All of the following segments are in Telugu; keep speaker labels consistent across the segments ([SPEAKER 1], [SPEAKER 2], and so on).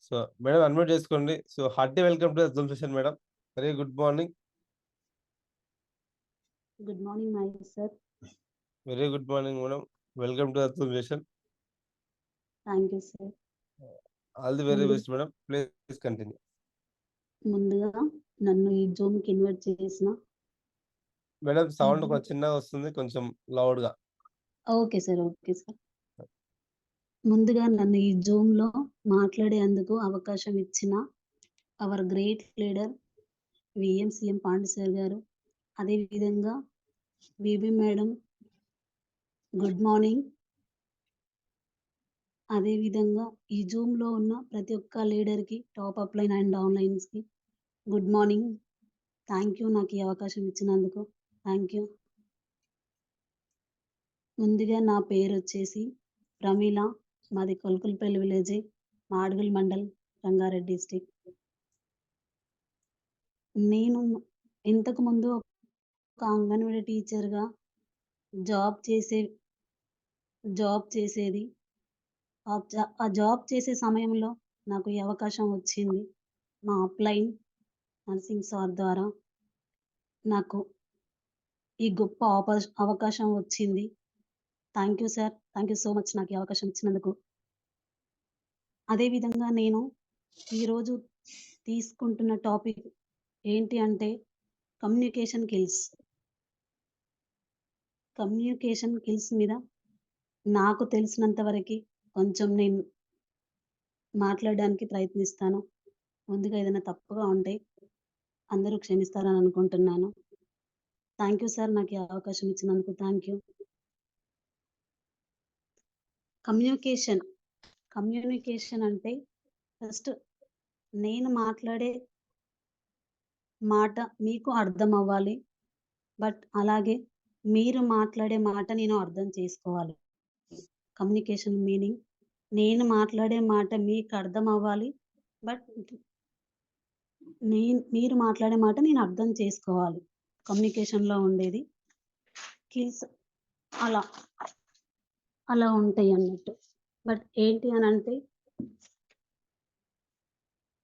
[SPEAKER 1] సో మేడం అన్మ్యూట్ చేసుకోండి. So hearty welcome to Zoom session madam. Very good morning.
[SPEAKER 2] Good morning, my sir.
[SPEAKER 1] Very good morning madam. Welcome to Zoom session.
[SPEAKER 2] Thank you, sir.
[SPEAKER 1] All the very best madam. Please continue.
[SPEAKER 2] ముందుగా నన్ను ఈ జూమ్ కి ఇన్వైట్ చేసిన
[SPEAKER 1] మేడం సౌండ్ చిన్నగా వస్తుంది, కొంచెం లౌడ్ గా.
[SPEAKER 2] Okay sir. ముందుగా నన్ను ఈ జూమ్ లో మాట్లాడేందుకు అవకాశం ఇచ్చిన hour great leader విఎంసీఎం Pandey sir గారు, అదేవిధంగా విబి మేడం గుడ్ మార్నింగ్. అదేవిధంగా ఈ జూమ్ లో ఉన్న ప్రతి ఒక్క లీడర్ కి, top up line and down lines కి గుడ్ మార్నింగ్. థ్యాంక్ యూ నాకు ఈ అవకాశం ఇచ్చినందుకు. Thank you. ముందుగా నా పేరు వచ్చేసి ప్రమీల, మాది కొల్కుల్పల్లి విలేజ్, మాడుగుల్ మండల్, రంగారెడ్డి డిస్టిక్. నేను ఇంతకు ముందు ఒక అంగన్వాడీ టీచర్గా జాబ్ చేసేది. ఆ జాబ్ చేసే సమయంలో నాకు ఈ అవకాశం వచ్చింది. మా అప్లైన్ నర్సింగ్ సార్ ద్వారా నాకు ఈ గొప్ప అవకాశం వచ్చింది. Thank you sir. Thank you so much నాకు ఈ అవకాశం ఇచ్చినందుకు. అదేవిధంగా నేను ఈరోజు తీసుకుంటున్న టాపిక్ ఏంటి అంటే కమ్యూనికేషన్ స్కిల్స్ మీద నాకు తెలిసినంత వరకు కొంచెం నేను మాట్లాడడానికి ప్రయత్నిస్తాను. ముందుగా ఏదైనా తప్పుగా ఉంటే అందరూ క్షమిస్తారని అనుకుంటున్నాను. థ్యాంక్ యూ సార్ నాకు ఈ అవకాశం ఇచ్చినందుకు. Thank you. కమ్యూనికేషన్ అంటే ఫస్ట్ నేను మాట్లాడే మాట మీకు అర్థం అవ్వాలి, బట్ అలాగే మీరు మాట్లాడే మాట నేను అర్థం చేసుకోవాలి. కమ్యూనికేషన్ మీనింగ్ నేను మాట్లాడే మాట మీకు అర్థం అవ్వాలి, బట్ మీరు మాట్లాడే మాట నేను అర్థం చేసుకోవాలి. కమ్యూనికేషన్లో ఉండేది స్కిల్స్ అలా ఉంటాయి అన్నట్టు. బట్ ఏంటి అని అంటే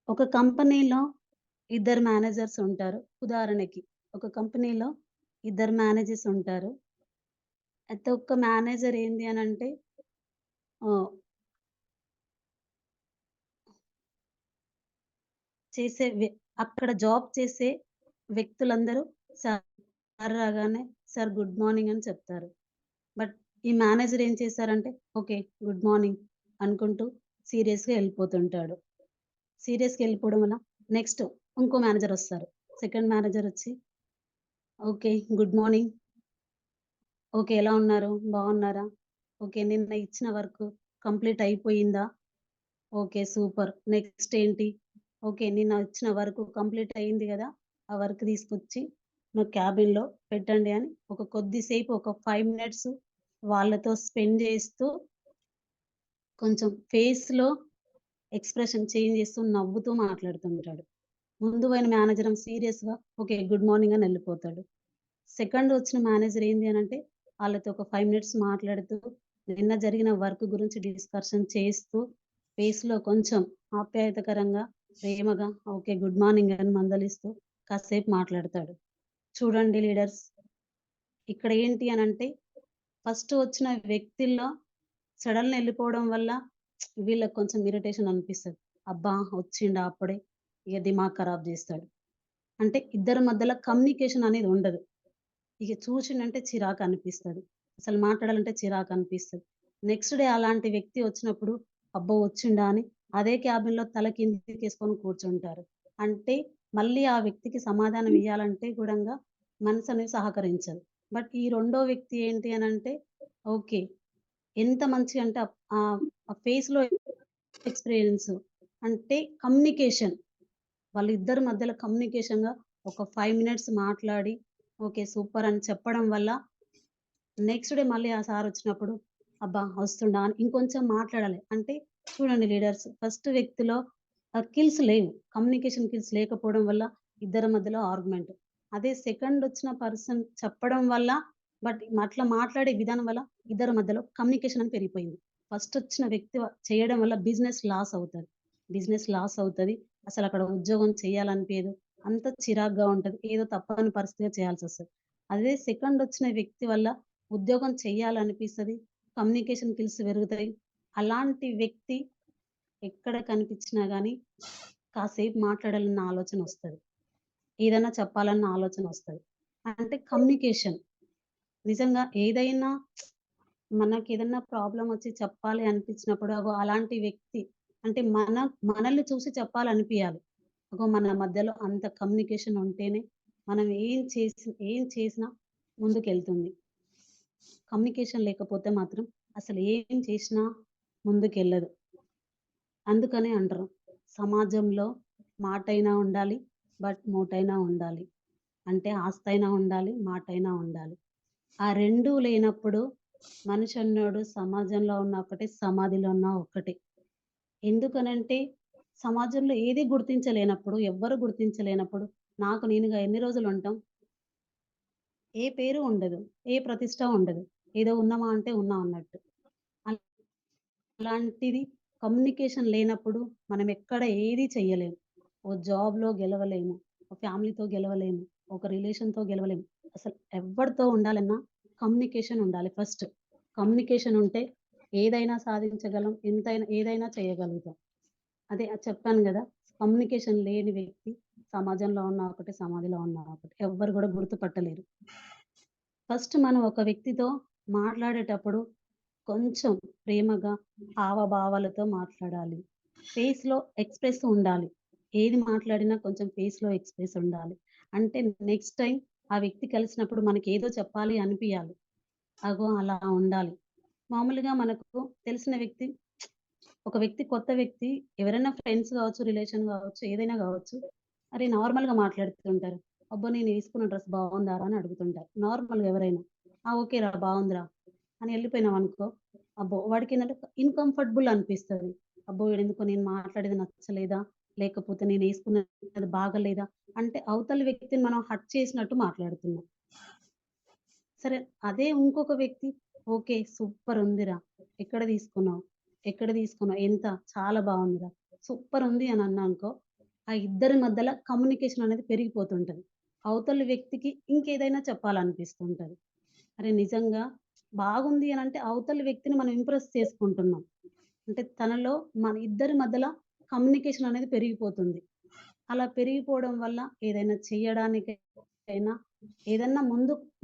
[SPEAKER 2] ఒక కంపెనీలో ఇద్దరు మేనేజర్స్ ఉంటారు. ఉదాహరణకి ఒక కంపెనీలో ఇద్దరు మేనేజర్స్ ఉంటారు. అయితే ఒక్క మేనేజర్ ఏంది అని అంటే అక్కడ జాబ్ చేసే వ్యక్తులందరూ సార్ రాగానే సార్ గుడ్ మార్నింగ్ అని చెప్తారు. బట్ ఈ మేనేజర్ ఏం చేశారంటే ఓకే గుడ్ మార్నింగ్ అనుకుంటూ సీరియస్గా వెళ్ళిపోతుంటాడు. సీరియస్గా వెళ్ళిపోవడం వల్ల నెక్స్ట్ ఇంకో మేనేజర్ వస్తారు. సెకండ్ మేనేజర్ వచ్చి ఓకే గుడ్ మార్నింగ్, ఓకే ఎలా ఉన్నారు, బాగున్నారా, ఓకే నిన్న ఇచ్చిన వర్క్ కంప్లీట్ అయిపోయిందా, ఓకే సూపర్, నెక్స్ట్ ఏంటి, ఓకే నిన్న ఇచ్చిన వర్క్ కంప్లీట్ అయింది కదా, ఆ వర్క్ తీసుకొచ్చి నా క్యాబిన్లో పెట్టండి అని కొద్దిసేపు ఒక 5 minutes వాళ్ళతో స్పెండ్ చేస్తూ కొంచెం ఫేస్లో ఎక్స్ప్రెషన్ చేంజ్ చేస్తూ నవ్వుతూ మాట్లాడుతుంటాడు. ముందు పోయిన మేనేజర్ సీరియస్గా ఓకే గుడ్ మార్నింగ్ అని వెళ్ళిపోతాడు. సెకండ్ వచ్చిన మేనేజర్ ఏంటి అని అంటే వాళ్ళతో ఒక 5 minutes మాట్లాడుతూ నిన్న జరిగిన వర్క్ గురించి డిస్కషన్ చేస్తూ ఫేస్లో కొంచెం ఆప్యాయతకరంగా ప్రేమగా ఓకే గుడ్ మార్నింగ్ అని మందలిస్తూ కాసేపు మాట్లాడతాడు. చూడండి లీడర్స్, ఇక్కడ ఏంటి అని అంటే ఫస్ట్ వచ్చిన వ్యక్తిలో సడన్గా వెళ్ళిపోవడం వల్ల వీళ్ళకి కొంచెం ఇరిటేషన్ అనిపిస్తుంది. అబ్బా వచ్చిండా అప్పుడే, ఇక దిమాగ్ ఖరాబ్ చేస్తాడు. అంటే ఇద్దరి మధ్యలో కమ్యూనికేషన్ అనేది ఉండదు. ఇక చూసిండంటే చిరాకు అనిపిస్తుంది, అసలు మాట్లాడాలంటే చిరాకు అనిపిస్తుంది. నెక్స్ట్ డే అలాంటి వ్యక్తి వచ్చినప్పుడు అబ్బో వచ్చిండా అని అదే క్యాబిన్లో తల కిందికి వేసుకొని కూర్చుంటారు. అంటే మళ్ళీ ఆ వ్యక్తికి సమాధానం ఇవ్వాలంటే కూడా మనసు అనేది సహకరించదు. బట్ ఈ రెండో వ్యక్తి ఏంటి అని అంటే ఓకే ఎంత మంచి అంటే ఆ ఫేస్లో ఎక్స్పీరియన్స్ అంటే కమ్యూనికేషన్, వాళ్ళిద్దరి మధ్యలో కమ్యూనికేషన్గా ఒక 5 minutes మాట్లాడి ఓకే సూపర్ అని చెప్పడం వల్ల నెక్స్ట్ డే మళ్ళీ ఆ సార్ వచ్చినప్పుడు అబ్బా వస్తుండా అని ఇంకొంచెం మాట్లాడాలి. అంటే చూడండి లీడర్స్, ఫస్ట్ వ్యక్తిలో స్కిల్స్ లేవు, కమ్యూనికేషన్ స్కిల్స్ లేకపోవడం వల్ల ఇద్దరి మధ్యలో ఆర్గ్యుమెంట్. అదే సెకండ్ వచ్చిన పర్సన్ చెప్పడం వల్ల బట్ అట్లా మాట్లాడే విధానం వల్ల ఇద్దరి మధ్యలో కమ్యూనికేషన్ అని పెరిగిపోయింది. ఫస్ట్ వచ్చిన వ్యక్తి చేయడం వల్ల బిజినెస్ లాస్ అవుతుంది. బిజినెస్ లాస్ అవుతది. అసలక్కడ ఉద్యోగం చేయాలనిపియదు. అంత చిరాకుగా ఉంటది. ఏదో తప్పని పరిస్థితిగా చేయాల్సొస్తది. అదే సెకండ్ వచ్చిన వ్యక్తి వల్ల ఉద్యోగం చెయ్యాలనిపిస్తది. కమ్యూనికేషన్ స్కిల్స్ పెరుగుతాయి. అలాంటి వ్యక్తి ఎక్కడ కనిపించినా గానీ కాసేపు మాట్లాడాలన్న ఆలోచనొస్తది. ఏదైనా చెప్పాలన్న ఆలోచనొస్తది. అంటే కమ్యూనికేషన్ నిజంగా ఏదైనా మనకేదన్నా ప్రాబ్లమ్ వచ్చి చెప్పాలి అనిపించినప్పుడు అగో అలాంటి వ్యక్తి అంటే మనల్ని చూసి చెప్పాలనిపియాలి. అగో మన మధ్యలో అంత కమ్యూనికేషన్ ఉంటేనే మనం ఏం చేసినా ముందుకెళ్తుంది. కమ్యూనికేషన్ లేకపోతే మాత్రం అసలు ఏం చేసినా ముందుకెళ్ళదు. అందుకనే అంటారు సమాజంలో మాటైనా ఉండాలి, బట్ మోటైనా ఉండాలి. అంటే ఆస్తైనా ఉండాలి, మాటైనా ఉండాలి. ఆ 2 లేనప్పుడు మనిషి అన్నోడు సమాజంలో ఉన్న ఒకటే, సమాధిలో ఉన్న ఒకటే. ఎందుకనంటే సమాజంలో ఏది గుర్తించలేనప్పుడు, ఎవ్వరు గుర్తించలేనప్పుడు నాకు నేనుగా ఎన్ని రోజులుంటాం? ఏ పేరు ఉండదు. ఏ ప్రతిష్ట ఉండదు. ఏదో ఉన్నామా అంటే ఉన్నాం అన్నట్టు. అలాంటిది కమ్యూనికేషన్ లేనప్పుడు మనం ఎక్కడ ఏది చెయ్యలేము. ఓ జాబ్‌లో గెలవలేము. ఒక ఫ్యామిలీతో గెలవలేము. ఒక రిలేషన్‌తో గెలవలేము. అసలు ఎవ్వరితో ఉండాలన్నా కమ్యూనికేషన్ ఉండాలి ఫస్ట్. కమ్యూనికేషన్ ఉంటే ఏదైనా సాధించగలం. ఏదైనా చేయగలుగుతాం. అదే చెప్పాను గదా! కమ్యూనికేషన్ లేని వ్యక్తి సమాజంలో ఉన్న ఒకటే, సమాధిలో ఉన్న ఒకటే. ఎవ్వరు గూడా గుర్తుపట్టలేరు. ఫస్ట్ మనం ఒక వ్యక్తితో మాట్లాడేటప్పుడు కొంచెం ప్రేమగా హావభావాలతో మాట్లాడాలి. ఫేస్‌లో ఎక్స్‌ప్రెస్ ఉండాలి. ఏది మాట్లాడినా కొంచెం ఫేస్‌లో ఎక్స్‌ప్రెస్ ఉండాలి. అంటే నెక్స్ట్ టైమ్ ఆ వ్యక్తి కలిసినప్పుడు మనకేదో చెప్పాలి అనిపియాలి. అగో అలా ఉండాలి. మామూలుగా మనకు తెలిసిన వ్యక్తి ఒక వ్యక్తి కొత్త వ్యక్తి ఎవరైనా ఫ్రెండ్స్ గావచ్చు, రిలేషన్ గావచ్చు, ఏదైనా గావచ్చు. అరే! నార్మల్‌గా మాట్లాడుతుంటారు. అబ్బో! నేనేసుకున్న డ్రెస్ బావుందారా అని అడుగుతుంటారు. నార్మల్‌గా ఎవరైనా. ఆ! ఓకే రా బావుందిరా అని ఎళ్ళిపోయినామనుకో, అబ్బో! వాడికేందంటే ఇన్‌కంఫర్టబుల్ అనిపిస్తది. అబ్బో! వీడెందుకో నేను మాట్లాడేది నచ్చలేదా? లేకపోతే నేనేసుకున్నది బాగాలేదా? అంటే అవతలి వ్యక్తిని మనం హర్ట్ చేసినట్టు మాట్లాడుతున్నాం. సరే అదే ఇంకొక వ్యక్తి ఓకే. సూపరుందిరా! ఎక్కడ తీసుకున్నావు? ఎక్కడ తీసుకున్నావు? ఎంత? చాలా బావుందిరా! సూపరుంది అని అన్నానుకో, ఆ ఇద్దరి మధ్యల కమ్యూనికేషన్ అనేది పెరిగిపోతుంటది. అవతలి వ్యక్తికి ఇంకేదైనా చెప్పాలనిపిస్తుంటది. అరే! నిజంగా బాగుంది అనంటే అవతలి వ్యక్తిని మనం ఇంప్రెస్ చేసుకుంటున్నాం. అంటే తనలో మన ఇద్దరి మధ్యల కమ్యూనికేషన్ అనేది పెరిగిపోతుంది. అలా పెరిగిపోవడం వల్ల ఏదైనా చెయ్యడానికైనా ఏదన్నా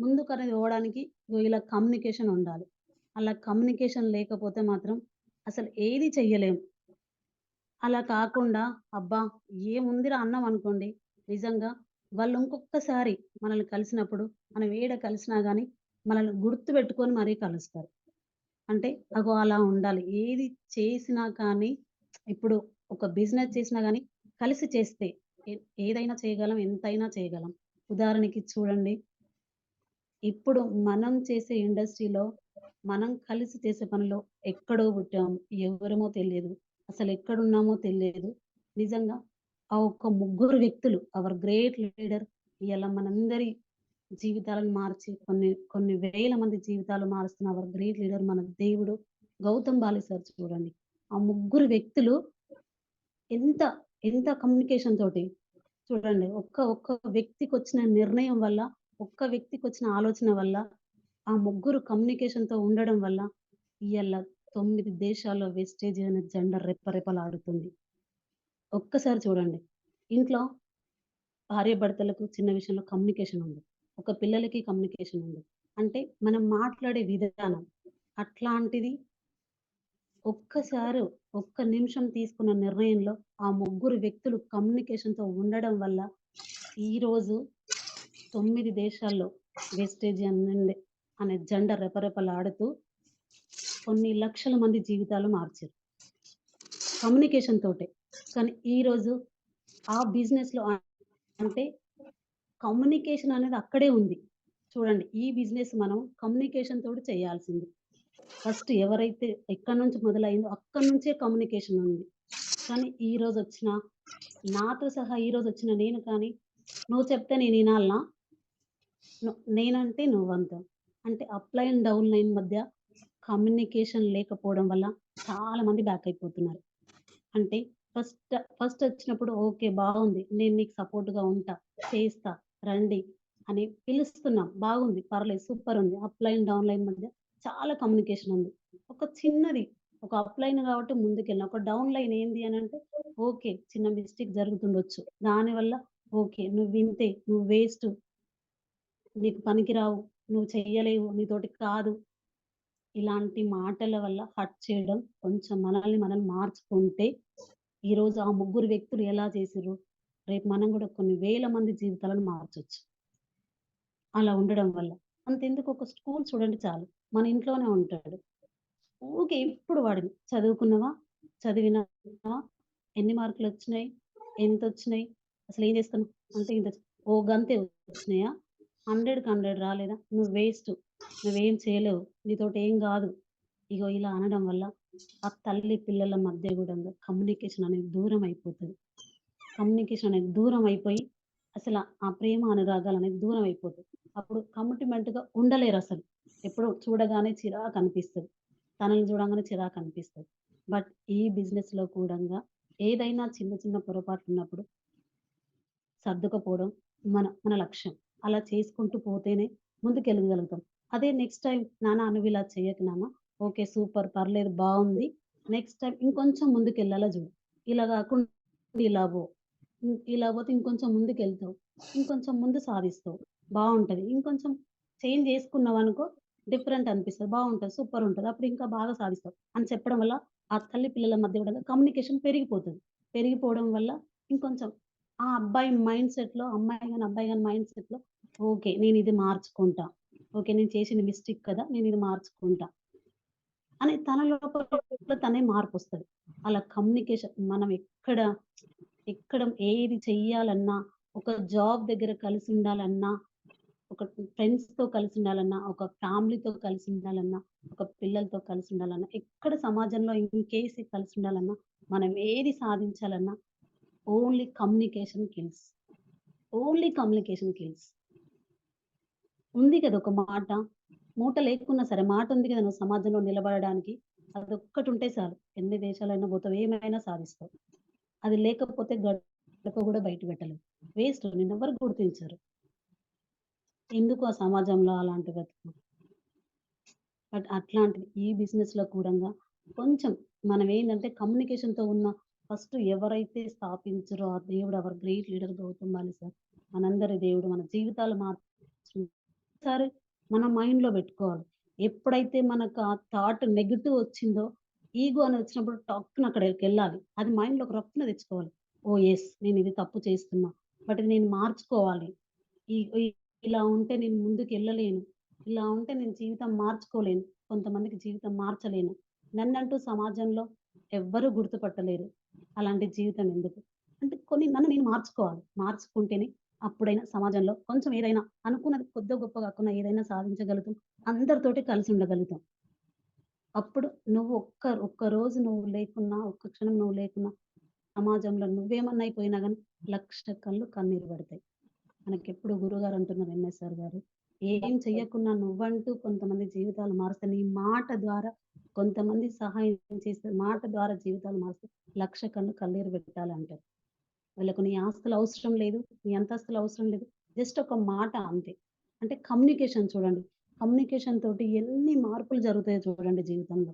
[SPEAKER 2] ముందుకనేది పోవడానికి ఇగో ఇలా కమ్యూనికేషన్ ఉండాలి. అలా కమ్యూనికేషన్ లేకపోతే మాత్రం అసలు ఏది చెయ్యలేం. అలా కాకుండా అబ్బా! ఏముందిరా అన్నామనుకోండి, నిజంగా వాళ్ళు ఇంకొక్కసారి మనల్ని కలిసినప్పుడు మనం ఏడ కలిసినా గాని మనల్ని గుర్తుపెట్టుకొని మరీ కలుస్తారు. అంటే అగో అలా ఉండాలి. ఏది చేసినా కానీ ఇప్పుడు ఒక బిజినెస్ చేసినా గాని కలిసి చేస్తే ఏ ఏదైనా చేయగలం. ఎంతైనా చేయగలం. ఉదాహరణకి చూడండి. ఇప్పుడు మనం చేసే ఇండస్ట్రీలో మనం కలిసి చేసే పనిలో ఎక్కడో పుట్టాము. ఎవరమో తెలియదు. అసలెక్కడున్నామో తెలియదు. నిజంగా ఆ ఒక్క ముగ్గురు వ్యక్తులు అవర్ గ్రేట్ లీడర్ ఇయాల మనందరి జీవితాలను మార్చి కొన్ని కొన్ని వేల మంది జీవితాలు మారుస్తున్న అవర్ గ్రేట్ లీడర్ మన దేవుడు గౌతమ్ బాలి సార్ చూడండి. ఆ ముగ్గురు వ్యక్తులు ఎంత ఎంత కమ్యూనికేషన్ తోటి చూడండి. ఒక్క వ్యక్తికొచ్చిన నిర్ణయం వల్ల, ఒక్క వ్యక్తికొచ్చిన ఆలోచన వల్ల, ఆ ముగ్గురు కమ్యూనికేషన్‌తో ఉండడం వల్ల ఇయాల 9 దేశాల్లో వెస్టేజ్ అనే జెండా రెపరెపలాడుతుంది. ఒక్కసారి చూడండి. ఇంట్లో భార్యాభర్తలకు చిన్న విషయంలో కమ్యూనికేషన్ ఉంది. ఒక పిల్లలకి కమ్యూనికేషన్ ఉంది. అంటే మనం మాట్లాడే విధానం అట్లాంటిది ఒక్కసారి ఒక్క నిమిషం తీసుకున్న నిర్ణయంలో ఆ ముగ్గురు వ్యక్తులు కమ్యూనికేషన్‌తో ఉండడం వల్ల ఈరోజు 9 దేశాల్లో వెస్టేజ్ అనే జెండా రెపరెపలాడుతూ కొన్ని లక్షల మంది జీవితాలు మార్చారు. కమ్యూనికేషన్ తోటే. కానీ ఈరోజు ఆ బిజినెస్‌లో అంటే కమ్యూనికేషన్ అనేది అక్కడే ఉంది. చూడండి ఈ బిజినెస్ మనం కమ్యూనికేషన్ తోటి చేయాల్సింది. ఫస్ట్ ఎవరైతే ఎక్కడి నుంచి మొదలైందో అక్కడి నుంచే కమ్యూనికేషన్ ఉంది. కానీ ఈరోజొచ్చిన నాతో సహా ఈరోజొచ్చిన నేను కానీ, నువ్వు చెప్తే నేను ఇనాలనా? నేనంటే నువ్వంతే. అంటే అప్ లైన్, డౌన్ లైన్ మధ్య కమ్యూనికేషన్ లేకపోవడం వల్ల చాలా మంది బ్యాక్ అయిపోతున్నారు. అంటే ఫస్ట్ వచ్చినప్పుడు ఓకే. బాగుంది. నేను నీకు సపోర్ట్‌గా ఉంటా. చేస్తా. రండి అని పిలుస్తున్నాం. బాగుంది. పర్లేదు సూపరుంది. అప్‌లైన్, డౌన్‌లైన్ మధ్య చాలా కమ్యూనికేషన్ ఉంది. ఒక చిన్నది ఒక అప్‌లైన్ కాబట్టి ముందుకెళ్ళినా. ఒక డౌన్‌లైన్ ఏంది అనంటే ఓకే. చిన్న మిస్టేక్ జరుగుతుండొచ్చు. దానివల్ల ఓకే. నువ్వింతే. నువ్వు వేస్టు. నీకు పనికిరావు. నువ్వు చెయ్యలేవు. నీతోటి కాదు. ఇలాంటి మాటల వల్ల హర్ట్ చేయడం కొంచెం మనల్ని మనం మార్చుకుంటే, ఈరోజు ఆ ముగ్గురు వ్యక్తులు ఎలా చేసిర్రు, రేపు మనం గూడా కొన్ని వేల మంది జీవితాలను మార్చొచ్చు. అలా ఉండడం వల్ల. అంతెందుకు ఒక స్కూల్ చూడండి చాలు. మన ఇంట్లోనే ఉంటాడు. ఊకే ఎప్పుడు వాడిని చదువుకున్నవా? చదివినావా? ఎన్ని మార్కులొచ్చినాయి? ఎంతొచ్చినాయి? అసలేం చేస్తున్నావు? అంటే ఇంత ఓ గంతే వచ్చినాయా? 100కి 100 రాలేదా? నువ్వు వేస్టు. నువ్వేం చేయలేవు. నీతోటి ఏం గాదు. ఇగో ఇలా అనడం వల్ల ఆ తల్లి పిల్లల మధ్య గూడంగా కమ్యూనికేషన్ అనేది దూరం అయిపోతది. కమ్యూనికేషన్ అనేది దూరం అయిపోయి అసల ఆ ప్రేమ అనురాగాలనేది దూరం అయిపోతాయి. అప్పుడు కమిట్మెంట్‌గా ఉండలేరసలు. ఎప్పుడో చూడగానే చిరాకనిపిస్తది. తనని చూడంగానే చిరాకనిపిస్తది. బట్ ఈ బిజినెస్‌లో కూడంగా ఏదైనా చిన్న చిన్న పొరపాట్లున్నప్పుడు సర్దుకపోవడం మన మన లక్ష్యం. అలా చేసుకుంటూ పోతేనే ముందుకెళ్ళగలుగుతాం. అదే నెక్స్ట్ టైమ్ నాన్న నువ్విలా చెయ్యకు నాన్న. ఓకే. సూపర్ పర్లేదు బావుంది. నెక్స్ట్ టైమ్ ఇంకొంచెం ముందుకెళ్ళాలా జూడు. ఇలా గాకుండా ఇలా పో. ఇలా పోతే ఇంకొంచెం ముందుకెళ్తావు. ఇంకొంచెం ముందు సాధిస్తావు. బావుంటది. ఇంకొంచెం చేంజ్ చేసుకున్నావనుకో డిఫరెంట్ అనిపిస్తది. బావుంటది. సూపరుంటది. అప్పుడు ఇంకా బాగా సాధిస్తావు అని చెప్పడం వల్ల ఆ తల్లి పిల్లల మధ్య కూడా కమ్యూనికేషన్ పెరిగిపోతది. పెరిగిపోవడం వల్ల ఇంకొంచెం ఆ అబ్బాయి మైండ్ సెట్‌లో అమ్మాయి గాని, అబ్బాయి గాని మైండ్ సెట్‌లో ఓకే. నేనిది మార్చుకుంటా. ఓకే. నేను చేసింది మిస్టేక్ కదా! నేనిది మార్చుకుంటా. అని తన లోపల తనే మార్పొస్తది. అలా కమ్యూనికేషన్ మనం ఎక్కడ ఏది చెయ్యాలన్నా, ఒక జాబ్ దగ్గర కలిసుండాలన్నా, ఒక ఫ్రెండ్స్‌తో కలిసుండాలన్నా, ఒక ఫ్యామిలీతో కలిసుండాలన్నా, ఒక పిల్లలతో కలిసుండాలన్నా, ఎక్కడ సమాజంలో ఇన్ కేస్ కలిసుండాలన్నా, మనం ఏది సాధించాలన్నా only communication kills. Only communication kills. ఉంది కదా ఒక మాట. మూట లేకున్నా సరే మాటుంది కదా నువ్వు సమాజంలో నిలబడడానికి. అదొక్కటుంటే చాలు. ఎన్ని దేశాలైనా పోతావు. ఏమైనా సాధిస్తావు. అది లేకపోతే గడప గూడా బయట పెట్టలేవు. వేస్ట్ నిన్నెవ్వరు గుర్తించరు. ఎందుకు ఆ సమాజంలో అలాంటి బతుకు. బట్ అట్లాంటిది ఈ బిజినెస్‌లో కూడంగా కొంచెం మనమేందంటే కమ్యూనికేషన్‌తో ఉన్న ఫస్ట్ ఎవరైతే స్థాపించారో ఆ దేవుడు our great leader Gautam Bali sir. మనందరి దేవుడు మన జీవితాలు సరే మన మైండ్‌లో పెట్టుకోవాలి. ఎప్పుడైతే మనకు ఆ థాట్ నెగెటివ్ వచ్చిందో, ఈగో అని వచ్చినప్పుడు టక్కున అక్కడికెళ్ళాలి. అది మైండ్‌లోకి రప్పున తెచ్చుకోవాలి. ఓహ్! యెస్. నేనిది తప్పు చేస్తున్నా. బట్ ఇది నేను మార్చుకోవాలి. ఈ ఈ ఇలా ఉంటే నేను ముందుకెళ్ళలేను. ఇలా ఉంటే నేను జీవితం మార్చుకోలేను. కొంతమందికి జీవితం మార్చలేను. నన్నంటూ సమాజంలో ఎవ్వరు గుర్తుపట్టలేరు. అలాంటి జీవితం ఎందుకు? అంటే కొన్ని నన్ను నేను మార్చుకోవాలి. మార్చుకుంటేనే అప్పుడైనా సమాజంలో కొంచెం ఏదైనా అనుకున్నది కొద్దో గొప్పో కాకున్నా ఏదైనా సాధించగలుగుతాం. అందరితోటి కలిసి ఉండగలుగుతాం. అప్పుడు నువ్వు ఒక్క రోజు నువ్వు లేకున్నా, ఒక్క క్షణం నువ్వు లేకున్నా సమాజంలో నువ్వేమన్నా అయిపోయినా గాని 1,00,000 కళ్ళు కన్నీరు పడతాయి. మనకెప్పుడు గురువుగారు అంటున్నారు ఎంఎస్ఆర్ గారు. ఏం చెయ్యకున్నా నువ్వంటూ కొంతమంది జీవితాలు మారుస్తే నీ మాట ద్వారా కొంతమంది సహాయం చేస్తే మాట ద్వారా జీవితాలు మారుస్తే 1,00,000 కళ్ళు కన్నీరు పెట్టాలంటారు. వీళ్ళకు నీ ఆస్తులు అవసరం లేదు. నీ అంతస్తులు అవసరం లేదు. జస్ట్ ఒక మాట అంతే. అంటే కమ్యూనికేషన్ చూడండి. కమ్యూనికేషన్ తోటి ఎన్ని మార్పులు జరుగుతాయో చూడండి జీవితంలో.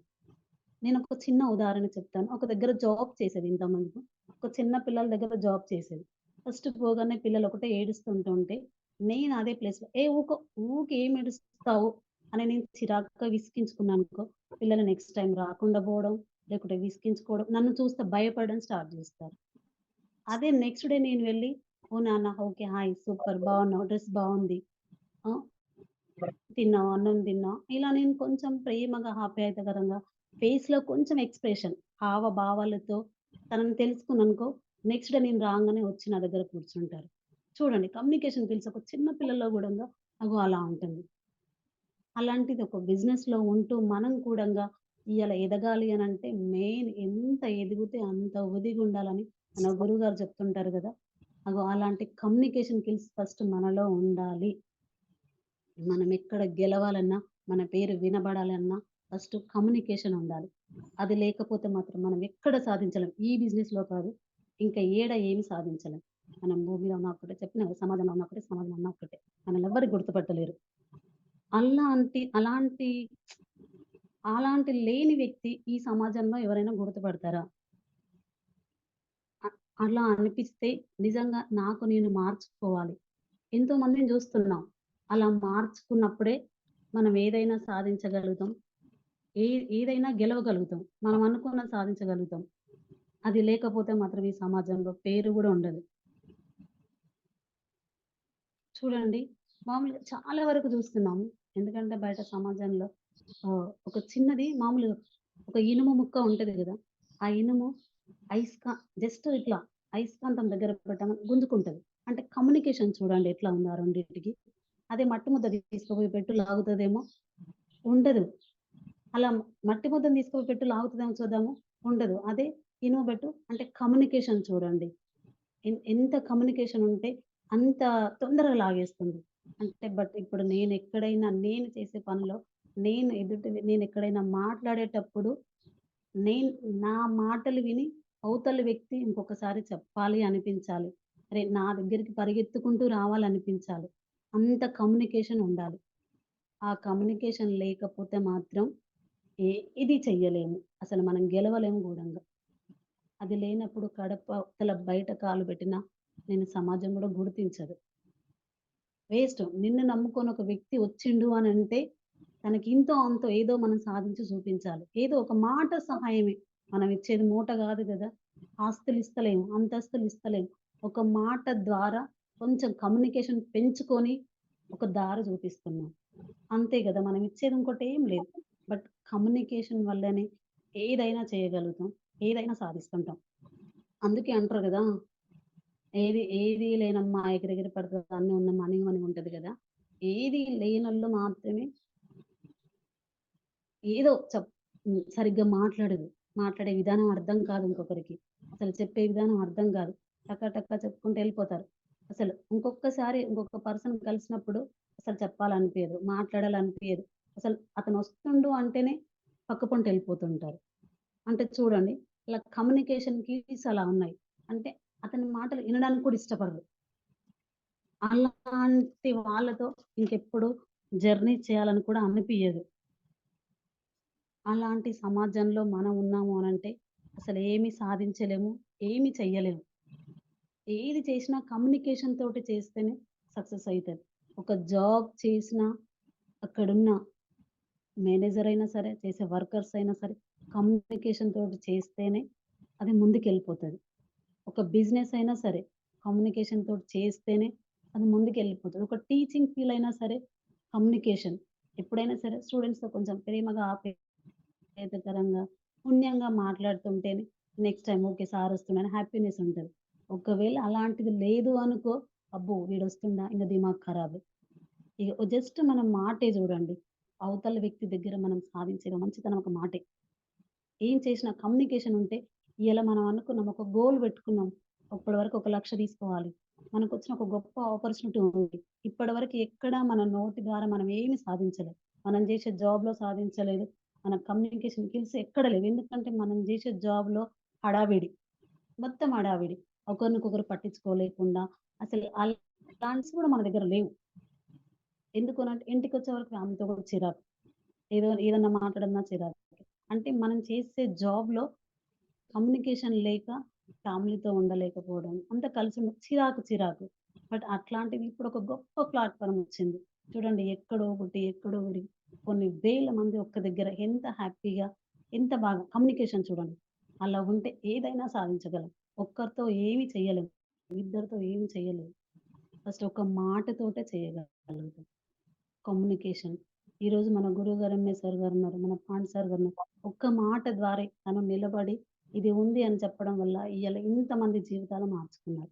[SPEAKER 2] నేనొక చిన్న ఉదాహరణ చెప్తాను. ఒక దగ్గర జాబ్ చేసేది ఇంతకుముందు. ఒక చిన్న పిల్లల దగ్గర జాబ్ చేసేది. ఫస్ట్ పోగానే పిల్లలు ఒకటే ఏడుస్తుంటుంటే, నేను అదే ప్లేస్‌లో "ఏ ఊకో, ఊకే ఏం ఏడుస్తావు" అని నేను చిరాకుగా విసిగించుకున్నాననుకో, పిల్లలు నెక్స్ట్ టైమ్ రాకుండా పోవడం, లేకుంటే విసిగించుకోవడం, నన్ను చూస్తే భయపడడం స్టార్ట్ జేస్తారు. అదే నెక్స్ట్ డే నేను వెళ్లి, "ఓహ్! నాన్న ఓకే. హాయ్ సూపర్ బావున్నావు. డ్రెస్ బావుంది. ఆ! తిన్నావా? అన్నం తిన్నావా?" ఇలా నేను కొంచెం ప్రేమగా, ఆప్యాయతకరంగా ఫేస్‌లో కొంచెం ఎక్స్‌ప్రెషన్ హావభావాలతో తనని తెలుసుకున్నాననుకో, నెక్స్ట్ డే నేను రాంగానే వచ్చి నా దగ్గర కూర్చుంటారు. చూడండి కమ్యూనికేషన్ స్కిల్స్ ఒక చిన్న పిల్లల్లో గూడంగా అగో అలా ఉంటుంది. అలాంటిది ఒక బిజినెస్‌లో ఉంటూ మనం కూడంగా ఇయాల ఎదగాలి అనంటే మెయిన్ ఎంత ఎదిగితే అంత ఒదిగుండాలని మన గురువుగారు చెప్తుంటారు గదా! అగో అలాంటి కమ్యూనికేషన్ స్కిల్స్ ఫస్ట్ మనలో ఉండాలి. మనం ఎక్కడ గెలవాలన్నా, మన పేరు వినబడాలన్నా ఫస్ట్ కమ్యూనికేషన్ ఉండాలి. అది లేకపోతే మాత్రం మనం ఎక్కడ సాధించలేం. ఈ బిజినెస్‌లో కాదు, ఇంకా ఏడ ఏమి సాధించలేం. మనం భూమి మీద ఉన్నా ఒక్కటే, చెప్పినా కదా! సమాజంలో ఉన్నా ఒక్కటే, సమాజంలో ఉన్నా ఒక్కటే. మనల్ని ఎవ్వరు గుర్తుపట్టలేరు. అలాంటి అలాంటి లేని వ్యక్తి ఈ సమాజంలో ఎవరైనా గుర్తుపడతారా? అ అలా అనిపిస్తే నిజంగా నాకు నేను మార్చుకోవాలి. ఎంతో మందిని చూస్తున్నాం. అలా మార్చుకున్నప్పుడే మనం ఏదైనా సాధించగలుగుతాం. ఏ ఏదైనా గెలవగలుగుతాం. మనం అనుకున్నది సాధించగలుగుతాం. అది లేకపోతే మాత్రం ఈ సమాజంలో పేరు గూడా ఉండదు. చూడండి, మామూలుగా చాలా వరకు చూస్తున్నాము. ఎందుకంటే బయట సమాజంలో ఒక చిన్నది మామూలుగా ఒక ఇనుము ముక్క ఉంటది గదా! ఆ ఇనుము అయస్కా జస్ట్ ఇట్లా అయస్కాంతం దగ్గర పెట్టంగానే గుంజుకుంటది. అంటే కమ్యూనికేషన్ చూడండి ఎట్లా ఉందో ఆ రెండిటికి. అదే మట్టి ముద్ద తీసుకుపోయి పెట్టు లాగుతదేమో? ఉండదు. అలా మట్టి ముద్దను తీసుకుపోయి పెట్టు లాగుతదేమో చూద్దాము? ఉండదు. అదే ఇనుము బెట్టు అంటే కమ్యూనికేషన్ చూడండి. ఎంత కమ్యూనికేషన్ ఉంటే అంత తొందరగా లాగేస్తుంది. అంటే బట్ ఇప్పుడు నేనెక్కడైనా నేను చేసే పనిలో నేనెక్కడైనా మాట్లాడేటప్పుడు నేను నా మాటలు విని అవతలి వ్యక్తి ఇంకొకసారి చెప్పాలి అనిపించాలి. అరే! నా దగ్గరికి పరిగెత్తుకుంటూ రావాలనిపించాలి. అంత కమ్యూనికేషన్ ఉండాలి. ఆ కమ్యూనికేషన్ లేకపోతే మాత్రం ఏది చెయ్యలేము. అసలు మనం గెలవలేము గూడంగా. అది లేనప్పుడు కడప అవతల బయట కాలు పెట్టినా నేను సమాజం గూడా గుర్తించదు. వేస్ట్. నిన్ను నమ్ముకొని ఒక వ్యక్తి వచ్చిండు అనంటే తనకి ఇంతో అంతో ఏదో మనం సాధించి చూపించాలి. ఏదో ఒక మాట సహాయమే. మనం ఇచ్చేది మూట గాదు గదా! ఆస్తులిస్తలేము, అంతస్తులిస్తలేము. ఒక మాట ద్వారా కొంచెం కమ్యూనికేషన్ పెంచుకొని ఒక దారి చూపిస్తున్నాం. అంతే గదా! మనం ఇచ్చేది ఇంకోటేం లేదు. బట్ కమ్యూనికేషన్ వల్లనే ఏదైనా చేయగలుగుతాం. ఏదైనా సాధిస్తుంటాం. అందుకే అంటారు గదా! ఏది లేనమ్మా ఎగిరెగిరి పడతది అన్నీ ఉన్నమ్మా అణిగిమణిగి ఉంటది గదా! ఏది లేనోళ్ళు మాత్రమే ఏదో సరిగ్గా మాట్లాడరు. మాట్లాడే విధానం అర్థం కాదు ఇంకొకరికి. అసలు చెప్పే విధానం అర్థం కాదు. టక టక చెప్పుకుంటూ ఎళ్ళిపోతారు. అసలు ఇంకొక పర్సన్ కలిసినప్పుడు అసలు చెప్పాలనిపియదు. మాట్లాడాలనిపియదు. అసలు అతనొస్తుండు అంటేనే పక్క పొంటి ఎళ్ళిపోతుంటారు. అంటే చూడండి, ఇలా కమ్యూనికేషన్ కీస్ అలా ఉన్నాయి. అంటే అతని మాటలు ఇనడానికి కూడా ఇష్టపడరు. అలాంటి వాళ్ళతో ఇంకెప్పుడు జర్నీ చేయాలని కూడా అనిపియదు. అలాంటి సమాజంలో మనం ఉన్నాము అనంటే అసలేమి సాధించలేము. ఏమి చెయ్యలేము. ఏది చేసినా కమ్యూనికేషన్ తోటి చేస్తేనే సక్సెస్ అయితది. ఒక జాబ్ చేసినా అక్కడున్న మేనేజర్ అయినా సరే, చేసే వర్కర్స్ అయినా సరే కమ్యూనికేషన్ తోటి చేస్తేనే అది ముందుకెళ్ళిపోతది. ఒక బిజినెస్ అయినా సరే కమ్యూనికేషన్ తోటి చేస్తేనే అది ముందుకెళ్ళిపోతది. ఒక టీచింగ్ ఫీల్ అయినా సరే కమ్యూనికేషన్. ఎప్పుడైనా సరే స్టూడెంట్స్‌తో కొంచెం ప్రేమగా ఆప్యాయతకరంగా, పుణ్యంగా మాట్లాడుతుంటేనే నెక్స్ట్ టైమ్ ఓకే. సార్ వస్తుండని హ్యాపీనెస్ ఉంటది. ఒకవేళ అలాంటిది లేదు అనుకో, అబ్బో! వీడొస్తుండా ఇంక దిమాగ్ ఖరాబే. ఇగ జస్ట్ మనం మాటే చూడండి. అవతల వ్యక్తి దగ్గర మనం సాధించేది మంచితనం ఒక మాటే. ఏం చేసినా కమ్యూనికేషన్ ఉంటే ఇయాల మనం అనుకున్నాం. ఒక గోల్ పెట్టుకున్నాం. అప్పటి వరకు ఒక 1,00,000 తీసుకోవాలి. మనకొచ్చిన ఒక గొప్ప ఆపర్చునిటీ ఉంది. ఇప్పటివరకు ఎక్కడ మన నోటి ద్వారా మనం ఏమి సాధించలేదు. మనం చేసే జాబ్‌లో సాధించలేదు. మన కమ్యూనికేషన్ స్కిల్స్ ఎక్కడ లేవు. ఎందుకంటే మనం చేసే జాబ్‌లో హడావిడి. మొత్తం హడావిడి. ఒకరినొకరు పట్టించుకోలేకుండా అసలు అలాంటివి కూడా మన దగ్గర లేవు. ఎందుకనంటే ఇంటికొచ్చే వరకు ఫ్యామిలీతో కూడా చిరాకు. ఏదన్నా మాట్లాడన్నా చిరాకు. అంటే మనం చేసే జాబ్‌లో కమ్యూనికేషన్ లేక ఫ్యామిలీతో ఉండలేకపోవడం. అంతా కలిసి చిరాకు. బట్ అట్లాంటిది ఇప్పుడు ఒక గొప్ప ప్లాట్‌ఫార్మ్ వచ్చింది. చూడండి ఎక్కడో ఒకటి కొన్ని వేల మంది ఒక్క దగ్గర ఎంత హ్యాపీగా, ఎంత బాగా కమ్యూనికేషన్ చూడండి. అలా ఉంటే ఏదైనా సాధించగలం. ఒక్కరితో ఏమి చేయలేం. ఇద్దరితో ఏమి చేయలేం. ఫస్ట్ ఒక మాటతోటే చేయగలుగుతాం. కమ్యూనికేషన్. ఈరోజు మన గురువుగారు ఎంఎస్ సార్ గారున్నారు. మన పాండ్ సార్ గారున్నారు. ఒక్క మాట ద్వారే తను నిలబడి ఇది ఉంది అని చెప్పడం వల్ల ఇయాల ఇంతమంది జీవితాలు మార్చుకున్నారు.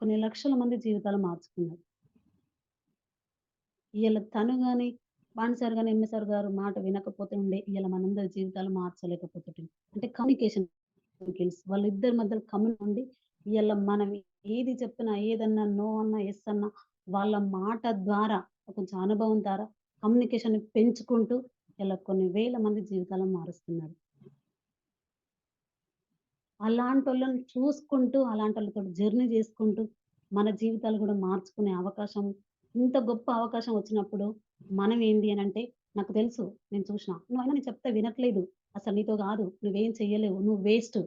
[SPEAKER 2] కొన్ని లక్షల మంది జీవితాలు మార్చుకున్నారు. ఇయాల తను గాని, పాండ్ సార్ గాని, ఎంఎస్ సార్ గారు మాట వినకపోతే ఇయాల మనందరి జీవితాలు మార్చలేకపోతుంటిమి. అంటే కమ్యూనికేషన్ స్కిల్స్. వాళ్ళిద్దరి మధ్యలో ఉండి ఇయాల మనం ఏది చెప్పినా, ఏదన్నా నో అన్నా, యెస్ అన్నా వాళ్ళ మాట ద్వారా కొంచెం అనుభవం ద్వారా కమ్యూనికేషన్‌ని పెంచుకుంటూ ఇలా కొన్ని వేల మంది జీవితాలను మారుస్తున్నారు. అలాంటోళ్ళని చూసుకుంటూ, అలాంటోళ్ళతోటి జర్నీ చేసుకుంటూ, మన జీవితాలు గూడా మార్చుకునే అవకాశం ఇంత గొప్ప అవకాశం వచ్చినప్పుడు మనం ఏంది అనంటే, నాకు తెలుసు నేను చూషినా. నువ్వైనా నేను చెప్తే వినట్లేదు. అసలు నీతో గాదు. నువ్వేం చెయ్యలేవు. నువ్వు వేస్ట్.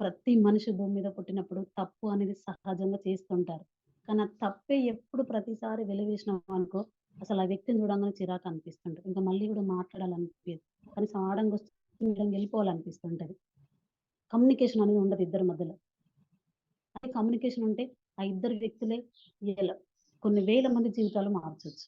[SPEAKER 2] ప్రతి మనిషి భూమి మీద పుట్టినప్పుడు తప్పు అనేది సహజంగా చేస్తుంటారు. కానీ ఆ తప్పే ఎప్పుడు ప్రతిసారి వెలివేసినామనుకో, అసలు ఆ వ్యక్తిని చూడంగానే చిరాకనిపిస్తుంటది. ఇంక మళ్ళీ గూడా మాట్లాడాలనిపియదు. కనీసం ఆడంగొస్తే వెళ్ళిపోవాలనిపిస్తుంటది. కమ్యూనికేషన్ అనేది ఉండదు ఇద్దరి మధ్యలో. అదే కమ్యూనికేషన్ ఉంటే ఆ ఇద్దరు వ్యక్తులే ఎలా కొన్ని వేల మంది జీవితాలు మార్చొచ్చు.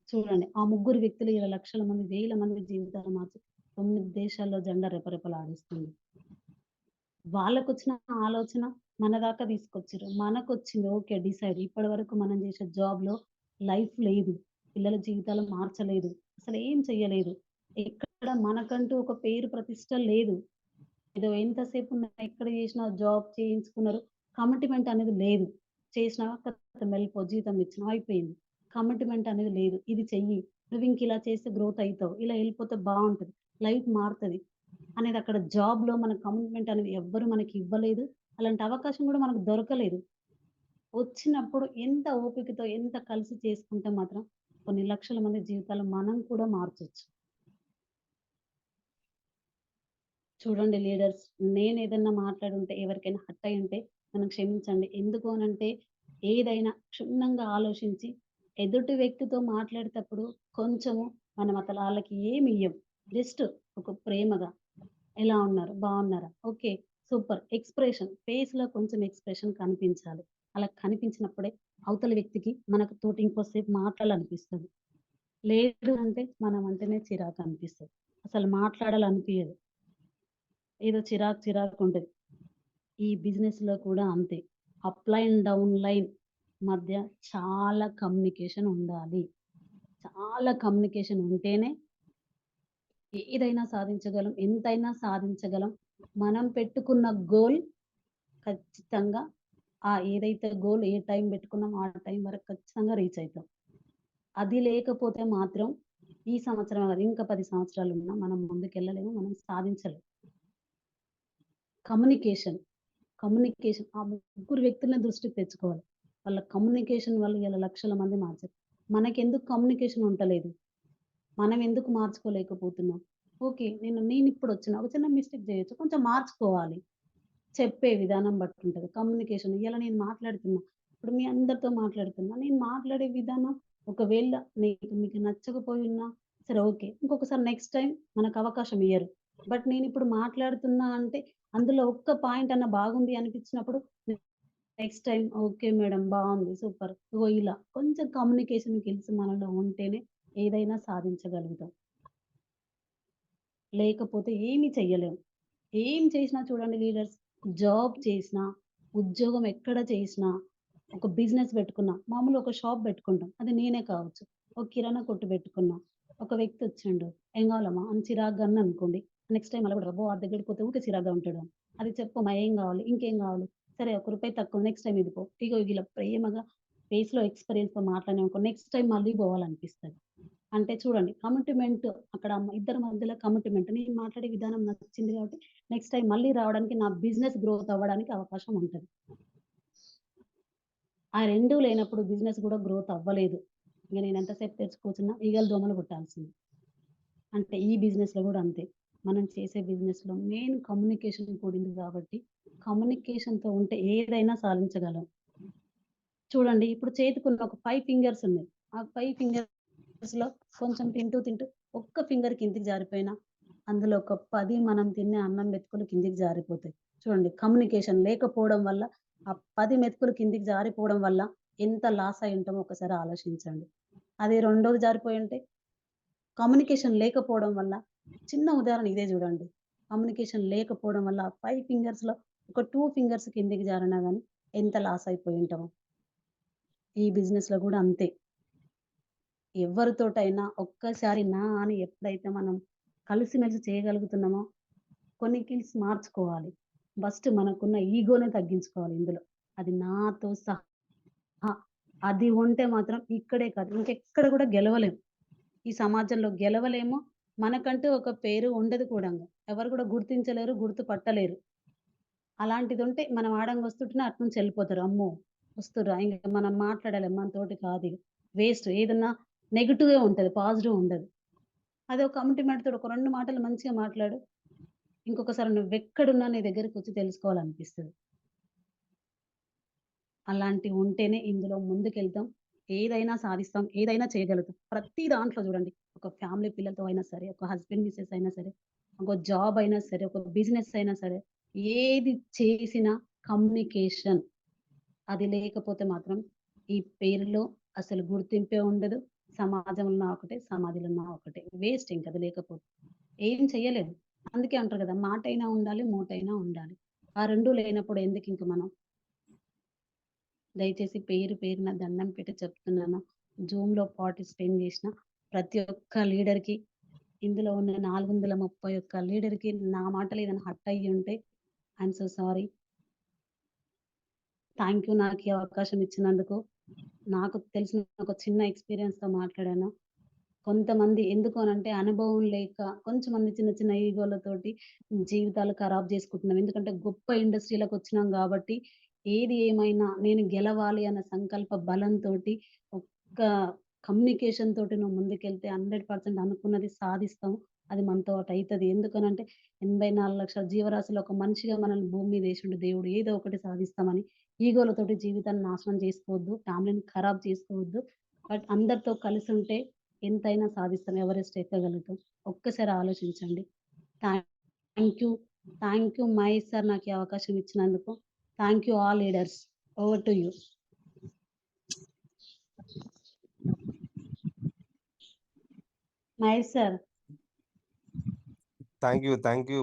[SPEAKER 2] చూడండి ఆ ముగ్గురు వ్యక్తులు ఇలా లక్షల మంది, వేల మంది జీవితాలు మార్చి 9 దేశాల్లో జెండా రెపరెపలాడిస్తుంది. వాళ్ళకొచ్చిన ఆలోచన మన దాకా తీసుకొచ్చిర్రు. మనకొచ్చింది ఓకే. డిసైడ్. ఇప్పటివరకు మనం చేసే జాబ్‌లో లైఫ్ లేదు. పిల్లల జీవితాలు మార్చలేదు. అసలేం చెయ్యలేదు. ఎక్కడ మనకంటూ ఒక పేరు ప్రతిష్ట లేదు. ఏదో ఎంతసేపున్నా ఎక్కడ చేసినా జాబ్ చేయించుకున్నారు. కమిట్మెంట్ అనేది లేదు. చేసినావా ఖతం వెళ్ళిపో జీతం ఇచ్చినాం అయిపోయింది. కమిట్మెంట్ అనేది లేదు. ఇది చెయ్యి. నువ్వింక ఇలా చేస్తే గ్రోత్ అయితావు. ఇలా ఎళ్ళిపోతే బావుంటది. లైఫ్ మారుతది. అనేది అక్కడ జాబ్‌లో మన కమిట్మెంట్ అనేది ఎవ్వరు మనకి ఇవ్వలేదు. అలాంటి అవకాశం గూడా మనకు దొరకలేదు. వచ్చినప్పుడు ఎంత ఓపికతో, ఎంత కలిసి చేసుకుంటే మాత్రం కొన్ని లక్షల మంది జీవితాలు మనం కూడా మార్చొచ్చు. చూడండి లీడర్స్, నేనేదన్నా మాట్లాడుంటే ఎవరికైనా హర్ట్ అయ్యుంటే నన్ను క్షమించండి. ఎందుకు అనంటే ఏదైనా క్షుణ్ణంగా ఆలోచించి ఎదుటి వ్యక్తితో మాట్లాడేటప్పుడు కొంచెము మనం అసలు ఆళ్ళకి ఏమియ్యం. జస్ట్ ఒక ప్రేమగా ఎలా ఉన్నారు? బాగున్నారా? ఓకే. సూపర్. ఫేస్‌లో కొంచెం ఎక్స్‌ప్రెషన్ కనిపించాలి. అలా కనిపించినప్పుడే అవతల వ్యక్తికి మనకు తోటి ఇంకోసేపు మాట్లాడాలనిపిస్తది. లేదు అంటే మనం అంటేనే చిరాకనిపిస్తది. అసలు మాట్లాడాలనిపియదు. ఏదో చిరాకుంటది. ఈ బిజినెస్‌లో కూడా అంతే. అప్ లైన్, డౌన్ లైన్ మధ్య చాలా కమ్యూనికేషన్ ఉండాలి. చాలా కమ్యూనికేషన్ ఉంటేనే ఏదైనా సాధించగలం. ఎంతైనా సాధించగలం. మనం పెట్టుకున్న గోల్ ఖచ్చితంగా ఏదైతే గోల్ ఏ టైం పెట్టుకున్నామో ఆ టైం వరకు ఖచ్చితంగా రీచ్ అయితాం. అది లేకపోతే మాత్రం ఈ సంవత్సరం కాదు ఇంకా 10 సంవత్సరాలున్నా మనం ముందుకెళ్ళలేము. మనం సాధించలేం. కమ్యూనికేషన్, కమ్యూనికేషన్ ఆ ముగ్గురు వ్యక్తులని దృష్టికి తెచ్చుకోవాలి. వాళ్ళ కమ్యూనికేషన్ వల్ల ఇలా లక్షల మంది మార్చారు. మనకెందుకు కమ్యూనికేషన్ ఉంటలేదు? మనం ఎందుకు మార్చుకోలేకపోతున్నాం? ఓకే. నేనిప్పుడొచ్చిన ఒక చిన్న మిస్టేక్ జేయొచ్చు. కొంచెం మార్చుకోవాలి. చెప్పే విధానం బట్టి ఉంటది. కమ్యూనికేషన్ ఇయాల నేను మాట్లాడుతున్నా. ఇప్పుడు మీ అందరితో మాట్లాడుతున్నా. నేను మాట్లాడే విధానం ఒకవేళ మీకు నచ్చకపోయినా సరే ఓకే. ఇంకొకసారి నెక్స్ట్ టైమ్ మనకు అవకాశం ఇయ్యరు. బట్ నేనిప్పుడు మాట్లాడుతున్నా అంటే అందులో ఒక్క పాయింట్ అన్నా బాగుంది అనిపించినప్పుడు నెక్స్ట్ టైమ్ ఓకే మేడం బావుంది. సూపర్. ఇగో ఇలా కొంచెం కమ్యూనికేషన్ స్కిల్స్ మనలో ఉంటేనే ఏదైనా సాధించగలుగుతాం. లేకపోతే ఏమి చెయ్యలేం. ఏం చేసినా చూడండి లీడర్స్, జాబ్ చేసినా, ఉద్యోగం ఎక్కడ చేసినా, ఒక బిజినెస్ పెట్టుకున్నా, మామూలుగా ఒక షాప్ పెట్టుకుంటాం. అది నేనే కావచ్చు. ఒక కిరాణా కొట్టు పెట్టుకున్నా. ఒక వ్యక్తి వచ్చిండు. "ఏం కావాలమ్మా?" అని చిరాకుగా అన్నాననుకోండి. నెక్స్ట్ టైమ్ అలా కూడా అబ్బో! వాడి దగ్గరికి పోతే ఊకే చిరాకుగా ఉంటాడు. అది చెప్పమ్మా ఏం కావాలి? ఇంకేం కావాలి? సరే ఒక రూపాయి తక్కువ నెక్స్ట్ టైమ్ ఇది పో. ఇగో ఇలా ప్రేమగా ఫేస్‌లో ఎక్స్‌పీరియన్స్‌తో మాట్లాడినామనుకో నెక్స్ట్ టైమ్ మళ్ళీ పోవాలనిపిస్తది. అంటే చూడండి కమిట్మెంట్ అక్కడ ఇద్దరి మధ్యలో కమిట్మెంట్. నేను మాట్లాడే విధానం నచ్చింది కాబట్టి నెక్స్ట్ టైమ్ మళ్ళీ రావడానికి నా బిజినెస్ గ్రోత్ అవ్వడానికి అవకాశం ఉంటది. ఆ 2 లేనప్పుడు బిజినెస్ గూడా గ్రోత్ అవ్వలేదు. ఇగ నేను ఎంతసేపు తెరిచి కూర్చున్నా ఈగలు దోమలు కుట్టాల్సిందే. అంటే ఈ బిజినెస్‌లో గూడా అంతే. మనం చేసే బిజినెస్‌లో మెయిన్ కమ్యూనికేషన్ కూడింది కాబట్టి కమ్యూనికేషన్‌తో ఉంటే ఏదైనా సాధించగలం. చూడండి ఇప్పుడు చేతికున్న ఒక 5 ఫింగర్స్ ఉన్నాయి. ఆ 5 ఫింగర్స్‌లో కొంచెం తింటూ ఒక్క ఫింగర్ కిందకి జారిపోయినా అందులో ఒక 10 మనం తినే అన్నం మెతుకులు కిందకి జారిపోతాయి. చూడండి కమ్యూనికేషన్ లేకపోవడం వల్ల ఆ 10 మెతుకులు కిందకి జారిపోవడం వల్ల ఎంత లాస్ అయ్యుంటామో ఒకసారి ఆలోచించండి. అదే రెండోది జారిపోయుంటే కమ్యూనికేషన్ లేకపోవడం వల్ల చిన్న ఉదాహరణ ఇదే జూడండి. కమ్యూనికేషన్ లేకపోవడం వల్ల 5 ఫింగర్స్‌లో ఒక 2 ఫింగర్స్ కిందకి జారినా గాని ఎంత లాస్ అయిపోయుంటామో. ఈ బిజినెస్‌లో గూడా అంతే. ఎవరితోటైనా ఒక్కసారి నా అని ఎప్పుడైతే మనం కలిసిమెలిసి చేయగలుగుతున్నామో కొన్ని స్కిల్స్ మార్చుకోవాలి. ఫస్ట్ మనకున్న ఈగో‌నే తగ్గించుకోవాలి ఇందులో. అది నాతో సహా అది ఉంటే మాత్రం ఇక్కడే కాదు ఇంకెక్కడ కూడా గెలవలేం. ఈ సమాజంలో గెలవలేము. మనకంటూ ఒక పేరు ఉండదు కూడంగా. ఎవరు కూడా గుర్తించలేరు, గుర్తుపట్టలేరు. అలాంటిదుంటే మనం ఆడంగా వస్తుంటేనే అటునుంచి ఎళ్ళిపోతారు. అమ్మో! వస్తుర్రా ఇంక మనం మాట్లాడలేం. మనతోటి కాదిగ. వేస్ట్ ఏదన్నా నెగెటివే ఉంటది. పాజిటివ్ ఉండదు. అదే ఒక కమిటీ మ్యాట్‌తోటి ఒక 2 మాటలు మంచిగా మాట్లాడు. ఇంకొకసారి నువ్వెక్కడున్నా నీ దగ్గరికొచ్చి తెలుసుకోవాలనిపిస్తది. అలాంటివి ఉంటేనే ఇందులో ముందుకెళ్తాం. ఏదైనా సాధిస్తాం. ఏదైనా చేయగలుగుతాం. ప్రతి దాంట్లో చూడండి. ఒక ఫ్యామిలీ పిల్లలతో అయినా సరే, ఒక హస్బెండ్, మిసెస్ అయినా సరే, ఒక జాబ్ అయినా సరే, ఒక బిజినెస్ అయినా సరే, ఏది చేసినా కమ్యూనికేషన్ అది లేకపోతే మాత్రం ఈ పేరులో అసలు గుర్తింపే ఉండదు. సమాజంలో ఉన్నా ఒకటే, సమాధిలో ఉన్నా ఒకటే. వేస్ట్ ఇంకది లేకపోతే. ఏం చెయ్యలేము. అందుకే అంటారు కదా! మాటైనా ఉండాలి, మోటైనా ఉండాలి. ఆ 2 లేనప్పుడు ఎందుకింక మనం? దయచేసి పేరు పేరున దండం పెట్టి చెప్తున్నాను. జూమ్‌లో పార్టిసిపేట్ చేసిన ప్రతి ఒక్క లీడర్‌కి, ఇందులో ఉన్న 431 లీడర్‌కి నా మాటలు ఏదైనా హర్ట్ అయ్యుంటే I am so sorry. Thank you నాకు ఈ అవకాశం ఇచ్చినందుకు. నాకు తెలిసిన ఒక చిన్న ఎక్స్‌పీరియన్స్‌తో మాట్లాడాను. కొంతమంది ఎందుకు అనంటే అనుభవం లేక కొంచెమంది చిన్న చిన్న ఈగోలతోటి జీవితాలు ఖరాబ్ జేసుకుంటున్నాం. ఎందుకంటే గొప్ప ఇండస్ట్రీ‌లకొచ్చినాం గాబట్టి ఏది ఏమైనా నేను గెలవాలి అన్న సంకల్ప బలంతోటి ఒక్క కమ్యూనికేషన్ తోటి నువ్వు ముందుకెళ్తే 100% అనుకున్నది సాధిస్తాం. అది మనతోటైతది. ఎందుకనంటే 84,00,000 జీవరాశులు ఒక మనిషిగా మనల్ని భూమి మీద ఏసిండు దేవుడు. ఏదో ఒకటి సాధిస్తామని. ఈగోలతోటి జీవితాన్ని నాశనం చేసుకోవద్దు. ఫ్యామిలీని ఖరాబ్ చేసుకోవద్దు. బట్ అందరితో కలిసుంటే ఎంతైనా సాధిస్తాం. ఎవరెస్ట్ ఎక్కగలుగుతాం. ఒక్కసారి ఆలోచించండి. Thank you. Thank you Mahesh sir నాకు ఈ అవకాశం ఇచ్చినందుకు. Thank you all leaders. Over to you. Mahesh sir.
[SPEAKER 1] Thank you.